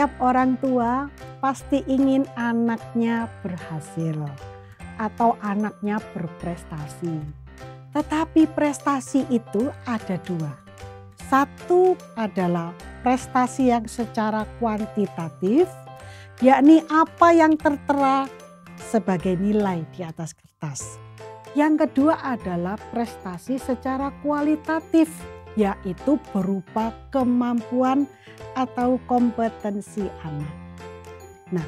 Setiap orang tua pasti ingin anaknya berhasil atau anaknya berprestasi. Tetapi prestasi itu ada dua. Satu adalah prestasi yang secara kuantitatif, yakni apa yang tertera sebagai nilai di atas kertas. Yang kedua adalah prestasi secara kualitatif, yaitu berupa kemampuan atau kompetensi anak. Nah,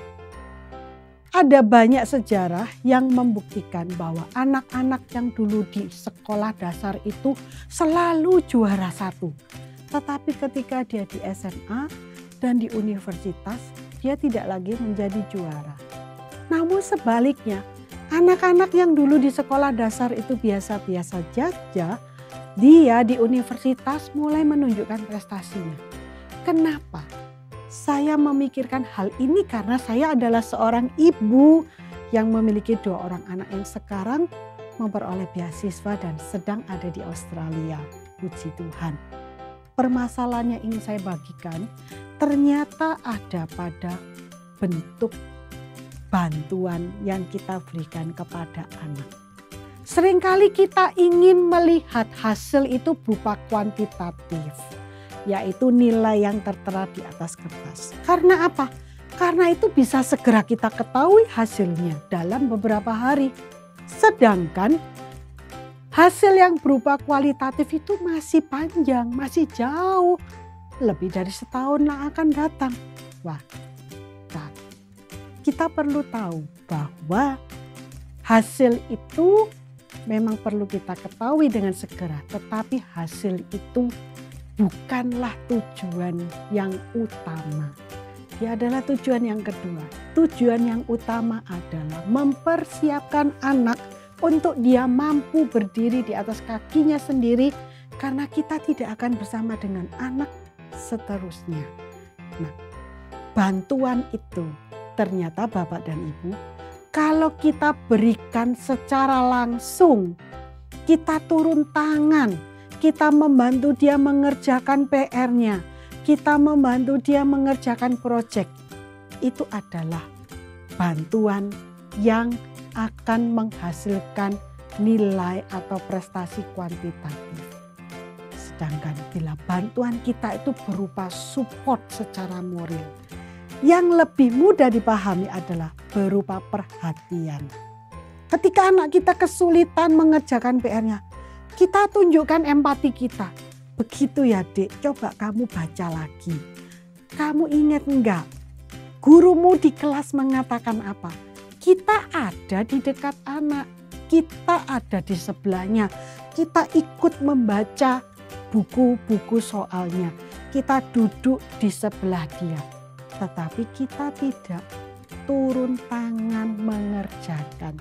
ada banyak sejarah yang membuktikan bahwa anak-anak yang dulu di sekolah dasar itu selalu juara satu. Tetapi ketika dia di SMA dan di universitas, dia tidak lagi menjadi juara. Namun sebaliknya, anak-anak yang dulu di sekolah dasar itu biasa-biasa saja, dia di universitas mulai menunjukkan prestasinya. Kenapa? Saya memikirkan hal ini karena saya adalah seorang ibu yang memiliki 2 orang anak yang sekarang memperoleh beasiswa dan sedang ada di Australia. Puji Tuhan. Permasalahan yang ingin saya bagikan ternyata ada pada bentuk bantuan yang kita berikan kepada anak. Seringkali kita ingin melihat hasil itu berupa kuantitatif, yaitu nilai yang tertera di atas kertas. Karena apa? Karena itu bisa segera kita ketahui hasilnya dalam beberapa hari. Sedangkan hasil yang berupa kualitatif itu masih panjang, masih jauh. Lebih dari setahun yang akan datang. Wah, kita perlu tahu bahwa hasil itu memang perlu kita ketahui dengan segera. Tetapi hasil itu bukanlah tujuan yang utama. Dia adalah tujuan yang kedua. Tujuan yang utama adalah mempersiapkan anak untuk dia mampu berdiri di atas kakinya sendiri. Karena kita tidak akan bersama dengan anak seterusnya. Nah, bantuan itu ternyata Bapak dan Ibu, kalau kita berikan secara langsung, kita turun tangan, kita membantu dia mengerjakan PR-nya, kita membantu dia mengerjakan proyek, itu adalah bantuan yang akan menghasilkan nilai atau prestasi kuantitatif. Sedangkan bila bantuan kita itu berupa support secara moral, yang lebih mudah dipahami adalah berupa perhatian. Ketika anak kita kesulitan mengerjakan PR-nya, kita tunjukkan empati kita. Begitu ya Dek, coba kamu baca lagi. Kamu ingat enggak? Gurumu di kelas mengatakan apa? Kita ada di dekat anak, kita ada di sebelahnya. Kita ikut membaca buku-buku soalnya. Kita duduk di sebelah dia. Tetapi kita tidak turun tangan mengerjakan.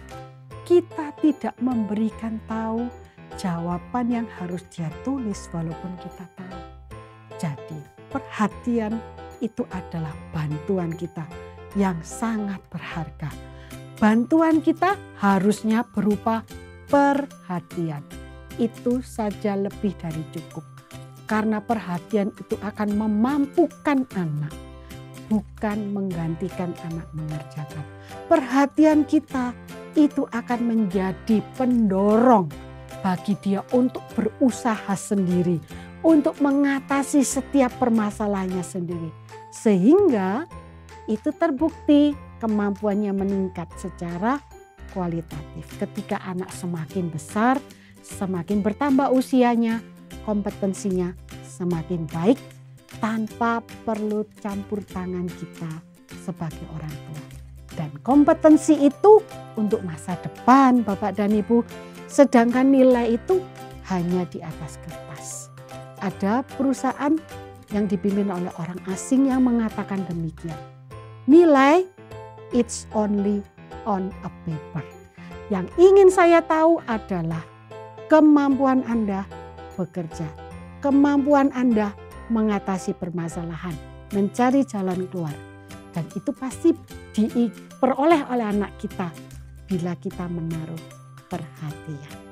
Kita tidak memberikan tahu jawaban yang harus dia tulis walaupun kita tahu. Jadi perhatian itu adalah bantuan kita yang sangat berharga. Bantuan kita harusnya berupa perhatian. Itu saja lebih dari cukup. Karena perhatian itu akan memampukan anak. Bukan menggantikan anak mengerjakan. Perhatian kita itu akan menjadi pendorong bagi dia untuk berusaha sendiri. Untuk mengatasi setiap permasalahannya sendiri. Sehingga itu terbukti kemampuannya meningkat secara kualitatif. Ketika anak semakin besar, semakin bertambah usianya, kompetensinya semakin baik. Tanpa perlu campur tangan kita sebagai orang tua. Dan kompetensi itu untuk masa depan Bapak dan Ibu. Sedangkan nilai itu hanya di atas kertas. Ada perusahaan yang dipimpin oleh orang asing yang mengatakan demikian. Nilai it's only on a paper. Yang ingin saya tahu adalah kemampuan Anda bekerja. Kemampuan Anda mengatasi permasalahan, mencari jalan keluar. Dan itu pasti diperoleh oleh anak kita bila kita menaruh perhatian.